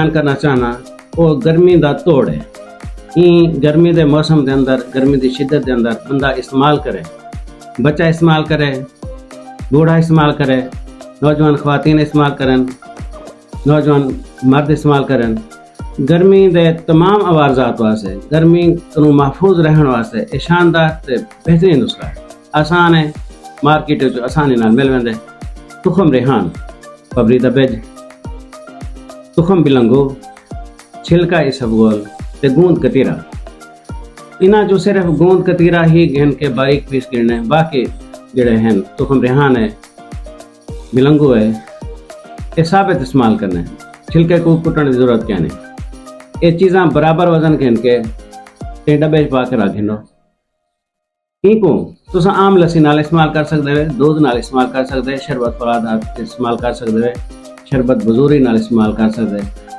बयान करना चाहना वो गर्मी दा तोड़ है। गर्मी के मौसम के अंदर, गर्मी की शिद्दत के अंदर बंदा इस्तेमाल करे, बच्चा इस्तेमाल करे, बूढ़ा इस्तेमाल करे, नौजवान ख्वातीन इस्तेमाल करन, नौजवान मर्द इस्तेमाल करन। गर्मी के तमाम आवाजात वास्ते, गर्मी को महफूज रहने वास्ते ये शानदार ते बेहतरीन नुस्खा है। आसान है, मार्केट आसानी नाल मिल वेंदे। तुखम रेहान, पबरी दा बिज, तुखम बिलंगो, छिलका इसबगोल ते गूंद कतीरा। इन्हां जो सिर्फ गूंद कतीरा ही घिन के बारीक पीस गिरने, बाकी जिहड़े हैं तुखम रेहान है, बिलंगो है, ये साबित इस्तेमाल करने। छिलके को कुटने की जरूरत क्या नहीं। ये चीज़ां बराबर वजन घिन के ते डब्बे पा के रख लो। इनको तुस आम लस्सी नाल इस्तेमाल कर सकते हो, दूध नाल इस्तेमाल कर सकते, शरबत फलाद इस्तेमाल कर सकते, शरबत बजूरी नाल इस्तेमाल कर सकते।